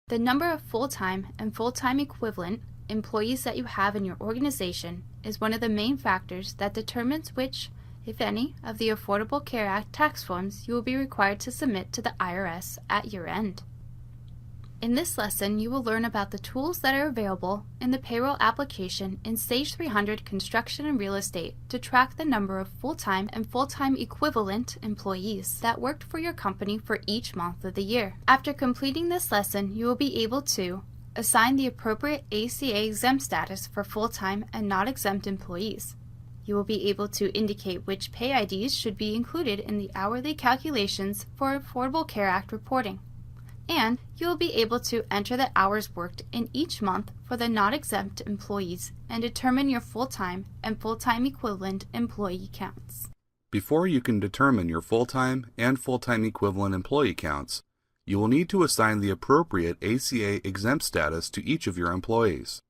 The number of full-time and full-time equivalent employees that you have in your organization is one of the main factors that determines which, if any, of the Affordable Care Act tax forms you will be required to submit to the IRS at year end. In this lesson, you will learn about the tools that are available in the payroll application in Stage 300 Construction and Real Estate to track the number of full-time and full-time equivalent employees that worked for your company for each month of the year. After completing this lesson, you will be able to assign the appropriate ACA exempt status for full-time and non-exempt employees. You will be able to indicate which pay IDs should be included in the hourly calculations for Affordable Care Act reporting. And you will be able to enter the hours worked in each month for the non-exempt employees and determine your full-time and full-time equivalent employee counts. Before you can determine your full-time and full-time equivalent employee counts, you will need to assign the appropriate ACA exempt status to each of your employees.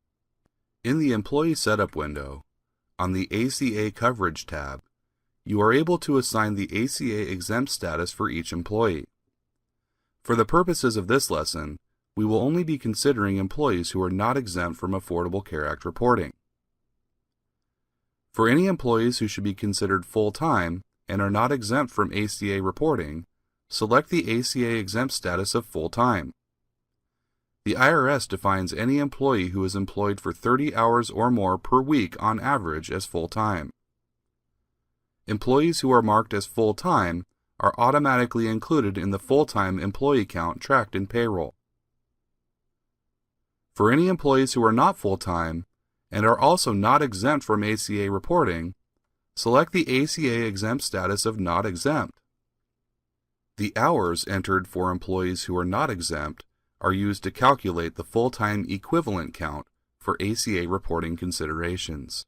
In the Employee Setup window, on the ACA Coverage tab, you are able to assign the ACA exempt status for each employee. For the purposes of this lesson, we will only be considering employees who are not exempt from Affordable Care Act reporting. For any employees who should be considered full-time and are not exempt from ACA reporting, select the ACA exempt status of full-time. The IRS defines any employee who is employed for 30 hours or more per week on average as full-time. Employees who are marked as full-time are automatically included in the full-time employee count tracked in Payroll. For any employees who are not full-time and are also not exempt from ACA reporting, select the ACA exempt status of not exempt. The hours entered for employees who are not exempt are used to calculate the full-time equivalent count for ACA reporting considerations.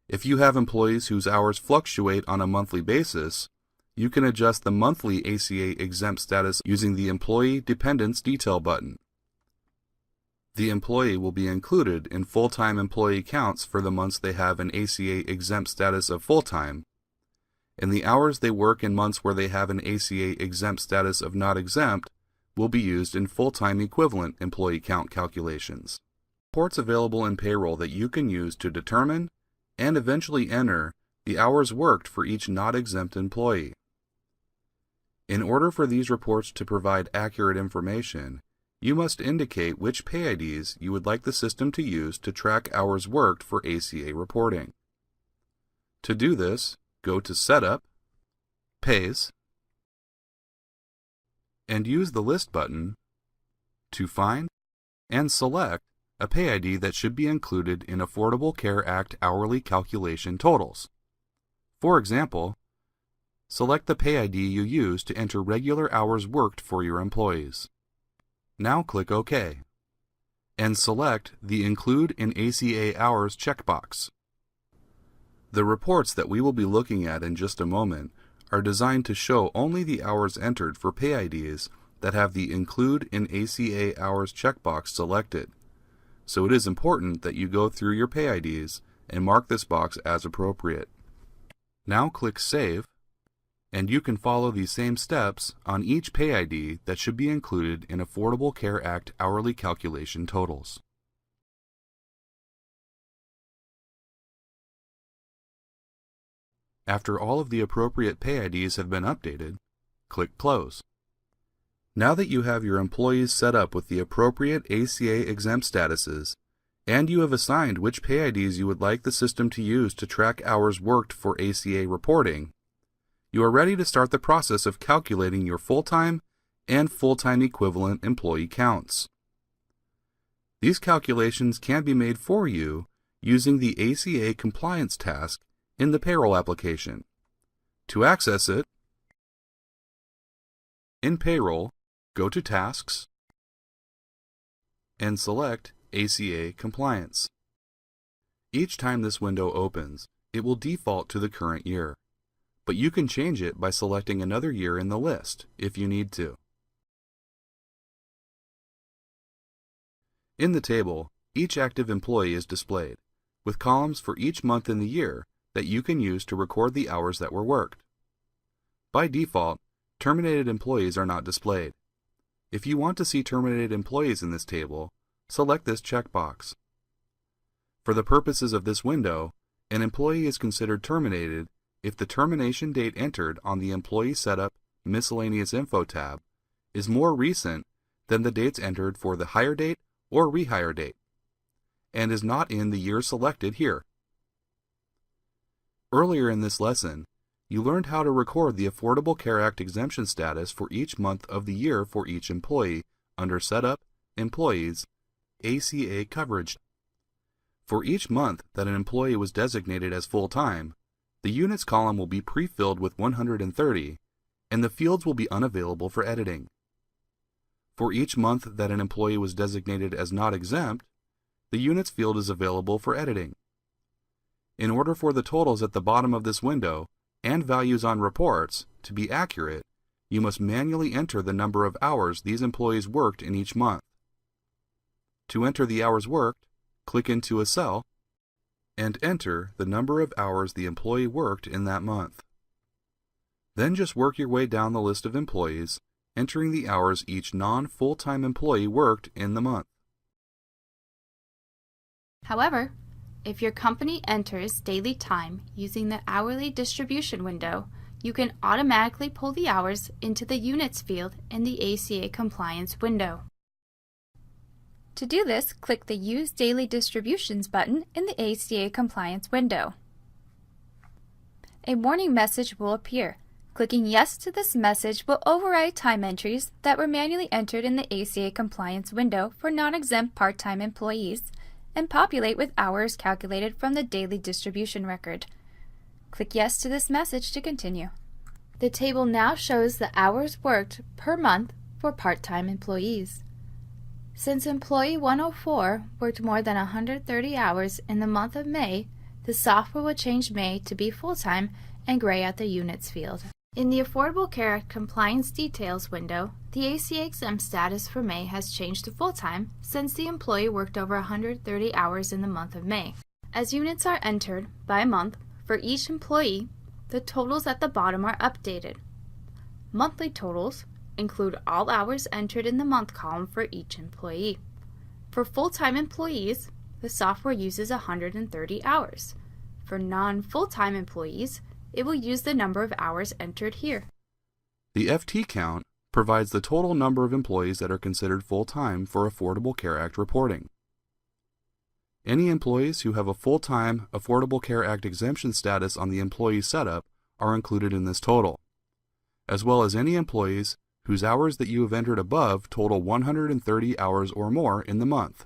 If you have employees whose hours fluctuate on a monthly basis, you can adjust the monthly ACA exempt status using the Employee Dependents Detail button. The employee will be included in full-time employee counts for the months they have an ACA exempt status of full-time, and the hours they work in months where they have an ACA exempt status of not exempt will be used in full-time equivalent employee count calculations. Reports available in Payroll that you can use to determine and eventually enter the hours worked for each not exempt employee. In order for these reports to provide accurate information, you must indicate which pay IDs you would like the system to use to track hours worked for ACA reporting. To do this, go to Setup, Pays, and use the List button to find and select a pay ID that should be included in Affordable Care Act hourly calculation totals. For example, select the pay ID you use to enter regular hours worked for your employees. Now click OK, and select the Include in ACA Hours checkbox. The reports that we will be looking at in just a moment are designed to show only the hours entered for pay IDs that have the Include in ACA Hours checkbox selected, so it is important that you go through your pay IDs and mark this box as appropriate. Now click Save, and you can follow these same steps on each pay ID that should be included in Affordable Care Act hourly calculation totals. After all of the appropriate pay IDs have been updated, click Close. Now that you have your employees set up with the appropriate ACA exempt statuses, and you have assigned which pay IDs you would like the system to use to track hours worked for ACA reporting, you are ready to start the process of calculating your full-time and full-time equivalent employee counts. These calculations can be made for you using the ACA compliance task in the Payroll application. To access it, in Payroll, go to Tasks and select ACA Compliance. Each time this window opens, it will default to the current year, but you can change it by selecting another year in the list if you need to. In the table, each active employee is displayed, with columns for each month in the year that you can use to record the hours that were worked. By default, terminated employees are not displayed. If you want to see terminated employees in this table, select this checkbox. For the purposes of this window, an employee is considered terminated if the termination date entered on the Employee Setup Miscellaneous Info tab is more recent than the dates entered for the hire date or rehire date, and is not in the year selected here. Earlier in this lesson, you learned how to record the Affordable Care Act exemption status for each month of the year for each employee under Setup, Employees, ACA Coverage. For each month that an employee was designated as full-time, the units column will be pre-filled with 130, and the fields will be unavailable for editing. For each month that an employee was designated as not exempt, the units field is available for editing. In order for the totals at the bottom of this window and values on reports to be accurate, you must manually enter the number of hours these employees worked in each month. To enter the hours worked, click into a cell and enter the number of hours the employee worked in that month. Then just work your way down the list of employees, entering the hours each non-full-time employee worked in the month. However, if your company enters daily time using the hourly distribution window, you can automatically pull the hours into the units field in the ACA compliance window. To do this, click the Use Daily Distributions button in the ACA compliance window. A warning message will appear. Clicking Yes to this message will override time entries that were manually entered in the ACA compliance window for non-exempt part-time employees and populate with hours calculated from the daily distribution record. Click Yes to this message to continue. The table now shows the hours worked per month for part-time employees. Since employee 104 worked more than 130 hours in the month of May, the software will change May to be full-time and gray out the units field. In the Affordable Care Act Compliance Details window, the ACA exempt status for May has changed to full-time since the employee worked over 130 hours in the month of May. As units are entered by month for each employee, the totals at the bottom are updated. Monthly totals include all hours entered in the month column for each employee. For full-time employees, the software uses 130 hours. For non-full-time employees, it will use the number of hours entered here. The Fte Count provides the total number of employees that are considered full-time for Affordable Care Act reporting. Any employees who have a full-time Affordable Care Act exemption status on the employee setup are included in this total, as well as any employees whose hours that you have entered above total 130 hours or more in the month.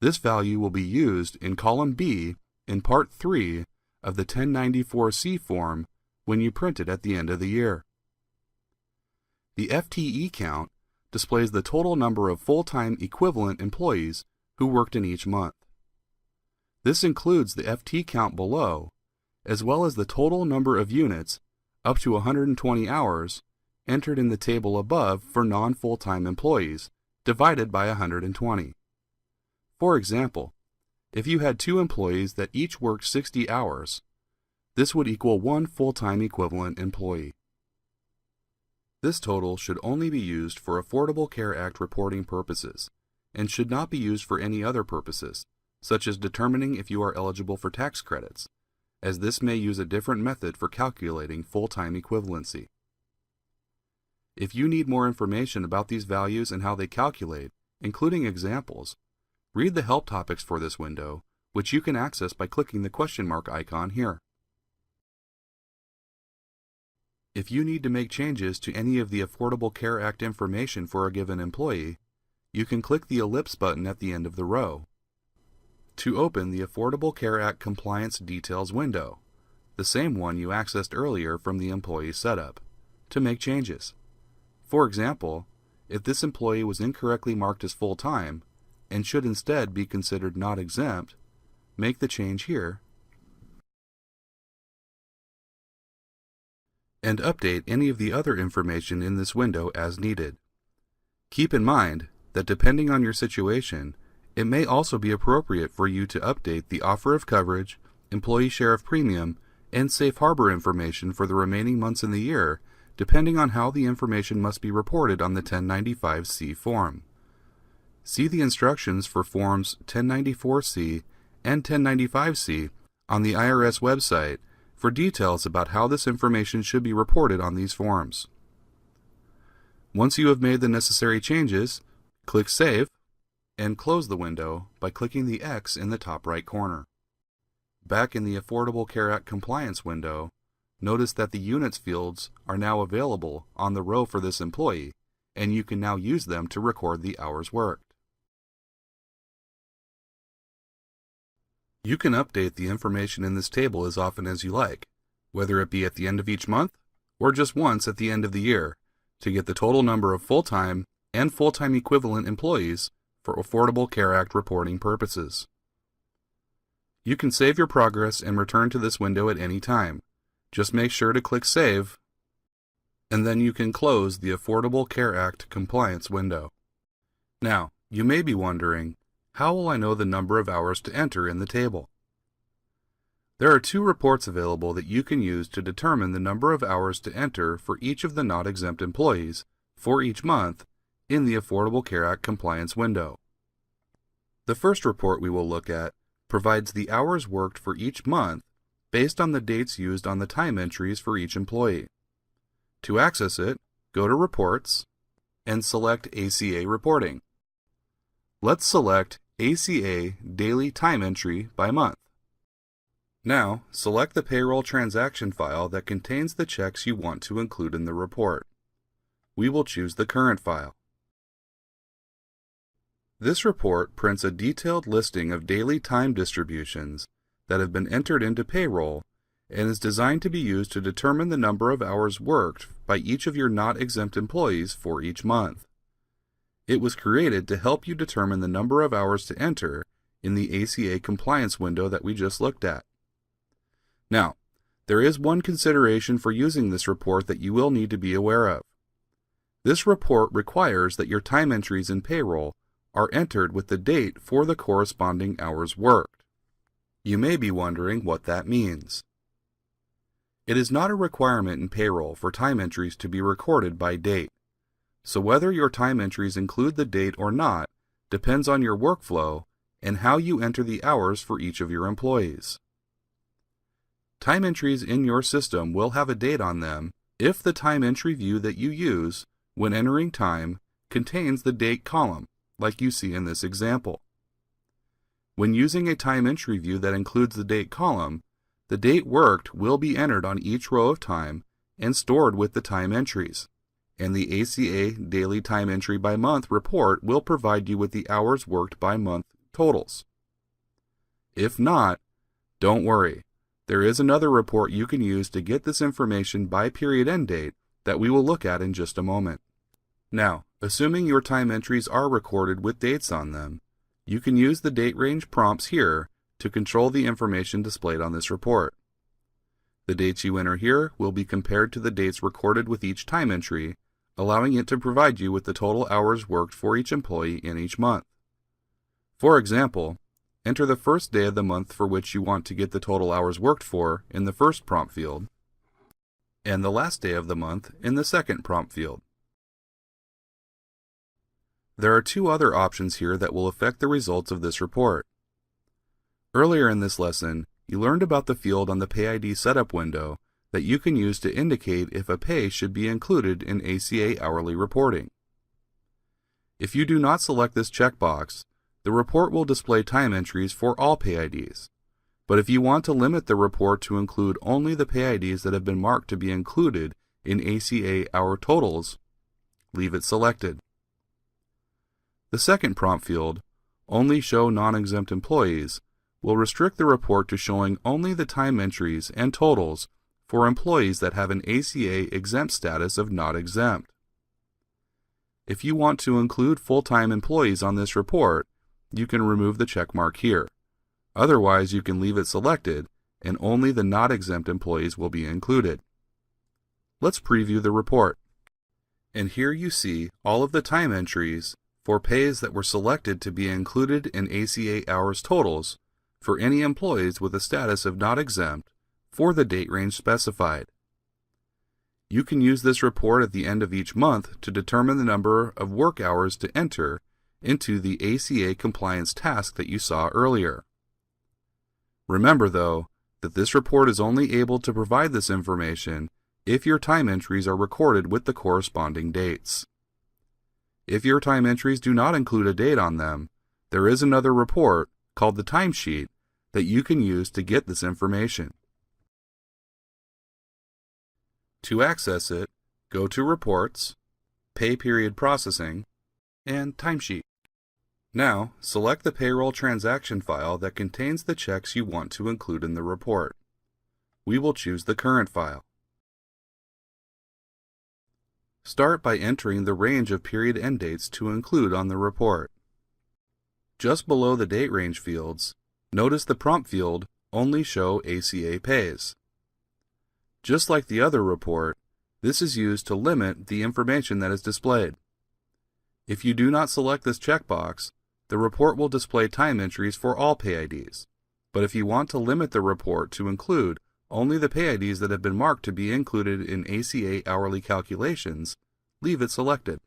This value will be used in column B in Part 3 of the 1094-C form when you print it at the end of the year. The FTE count displays the total number of full-time equivalent employees who worked in each month. This includes the Fte count below, as well as the total number of units up to 120 hours entered in the table above for non-full-time employees, divided by 120. For example, if you had 2 employees that each worked 60 hours, this would equal 1 full-time equivalent employee. This total should only be used for Affordable Care Act reporting purposes, and should not be used for any other purposes, such as determining if you are eligible for tax credits, as this may use a different method for calculating full-time equivalency. If you need more information about these values and how they calculate, including examples, read the help topics for this window, which you can access by clicking the question mark icon here. If you need to make changes to any of the Affordable Care Act information for a given employee, you can click the ellipse button at the end of the row to open the Affordable Care Act Compliance Details window, the same one you accessed earlier from the employee setup, to make changes. For example, if this employee was incorrectly marked as full-time and should instead be considered not exempt, make the change here and update any of the other information in this window as needed. Keep in mind that depending on your situation, it may also be appropriate for you to update the offer of coverage, employee share of premium, and safe harbor information for the remaining months in the year depending on how the information must be reported on the 1095-C form. See the instructions for Forms 1094-C and 1095-C on the IRS website for details about how this information should be reported on these forms. Once you have made the necessary changes, click Save and close the window by clicking the X in the top right corner. Back in the Affordable Care Act compliance window, notice that the units fields are now available on the row for this employee, and you can now use them to record the hours worked. You can update the information in this table as often as you like, whether it be at the end of each month or just once at the end of the year, to get the total number of full-time and full-time equivalent employees for Affordable Care Act reporting purposes. You can save your progress and return to this window at any time. Just make sure to click Save, and then you can close the Affordable Care Act compliance window. Now, you may be wondering, how will I know the number of hours to enter in the table? There are two reports available that you can use to determine the number of hours to enter for each of the not-exempt employees for each month in the Affordable Care Act compliance window. The first report we will look at provides the hours worked for each month based on the dates used on the time entries for each employee. To access it, go to Reports and select ACA Reporting. Let's select ACA Daily Time Entry by month. Now, select the payroll transaction file that contains the checks you want to include in the report. We will choose the current file. This report prints a detailed listing of daily time distributions that have been entered into payroll and is designed to be used to determine the number of hours worked by each of your not-exempt employees for each month. It was created to help you determine the number of hours to enter in the ACA compliance window that we just looked at. Now, there is one consideration for using this report that you will need to be aware of. This report requires that your time entries in payroll are entered with the date for the corresponding hours worked. You may be wondering what that means. It is not a requirement in payroll for time entries to be recorded by date. So whether your time entries include the date or not depends on your workflow and how you enter the hours for each of your employees. Time entries in your system will have a date on them if the time entry view that you use when entering time contains the date column, like you see in this example. When using a time entry view that includes the date column, the date worked will be entered on each row of time and stored with the time entries, and the ACA Daily Time Entry by Month report will provide you with the hours worked by month totals. If not, don't worry. There is another report you can use to get this information by period end date that we will look at in just a moment. Now, assuming your time entries are recorded with dates on them, you can use the date range prompts here to control the information displayed on this report. The dates you enter here will be compared to the dates recorded with each time entry, allowing it to provide you with the total hours worked for each employee in each month. For example, enter the first day of the month for which you want to get the total hours worked for in the first prompt field, and the last day of the month in the second prompt field. There are two other options here that will affect the results of this report. Earlier in this lesson, you learned about the field on the PayID setup window that you can use to indicate if a pay should be included in ACA hourly reporting. If you do not select this checkbox, the report will display time entries for all PayIDs. But if you want to limit the report to include only the PayIDs that have been marked to be included in ACA hour totals, leave it selected. The second prompt field, Only Show Non-Exempt Employees, will restrict the report to showing only the time entries and totals for employees that have an ACA exempt status of not exempt. If you want to include full-time employees on this report, you can remove the check mark here. Otherwise, you can leave it selected and only the not exempt employees will be included. Let's preview the report. And here you see all of the time entries for pays that were selected to be included in ACA hours totals for any employees with a status of not exempt for the date range specified. You can use this report at the end of each month to determine the number of work hours to enter into the ACA compliance task that you saw earlier. Remember, though, that this report is only able to provide this information if your time entries are recorded with the corresponding dates. If your time entries do not include a date on them, there is another report called the Timesheet that you can use to get this information. To access it, go to Reports, Pay Period Processing, and Timesheet. Now, select the payroll transaction file that contains the checks you want to include in the report. We will choose the current file. Start by entering the range of period end dates to include on the report. Just below the date range fields, notice the prompt field Only Show ACA Pays. Just like the other report, this is used to limit the information that is displayed. If you do not select this checkbox, the report will display time entries for all pay IDs. But if you want to limit the report to include only the pay IDs that have been marked to be included in ACA hourly calculations, leave it selected.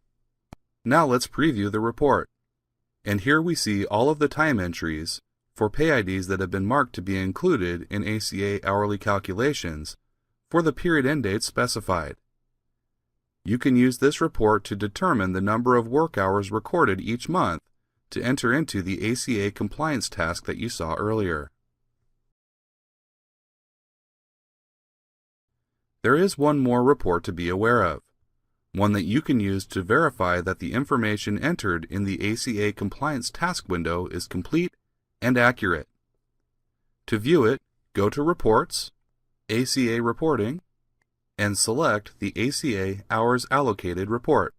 Now let's preview the report. And here we see all of the time entries for pay IDs that have been marked to be included in ACA hourly calculations for the period end dates specified. You can use this report to determine the number of work hours recorded each month to enter into the ACA compliance task that you saw earlier. There is one more report to be aware of, one that you can use to verify that the information entered in the ACA compliance task window is complete and accurate. To view it, go to Reports, ACA Reporting, and select the ACA Hours Allocated report.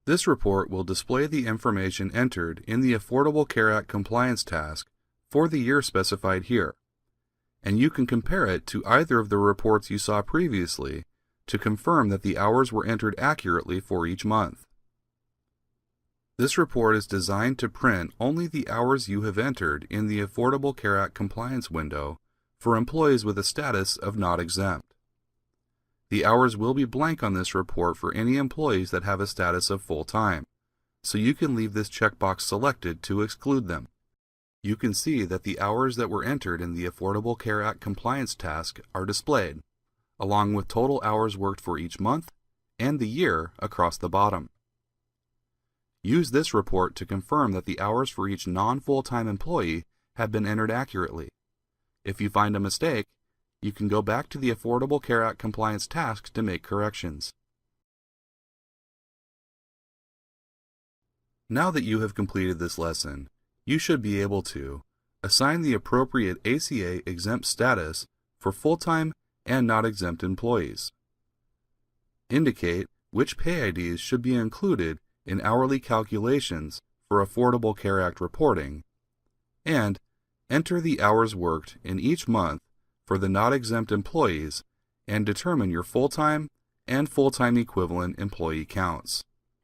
This report will display the information entered in the Affordable Care Act compliance task for the year specified here, and you can compare it to either of the reports you saw previously to confirm that the hours were entered accurately for each month. This report is designed to print only the hours you have entered in the Affordable Care Act compliance window for employees with a status of not exempt. The hours will be blank on this report for any employees that have a status of full-time, so you can leave this checkbox selected to exclude them. You can see that the hours that were entered in the Affordable Care Act compliance task are displayed, along with total hours worked for each month and the year across the bottom. Use this report to confirm that the hours for each non-full-time employee have been entered accurately. If you find a mistake, you can go back to the Affordable Care Act compliance task to make corrections. Now that you have completed this lesson, you should be able to assign the appropriate ACA exempt status for full-time and not exempt employees, indicate which pay IDs should be included in hourly calculations for Affordable Care Act reporting, and enter the hours worked in each month for the not exempt employees and determine your full-time and full-time equivalent employee counts.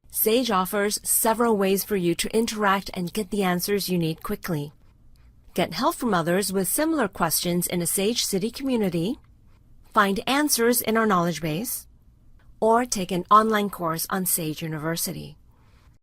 Sage offers several ways for you to interact and get the answers you need quickly. Get help from others with similar questions in a Sage City community, find answers in our knowledge base, or take an online course on Sage University.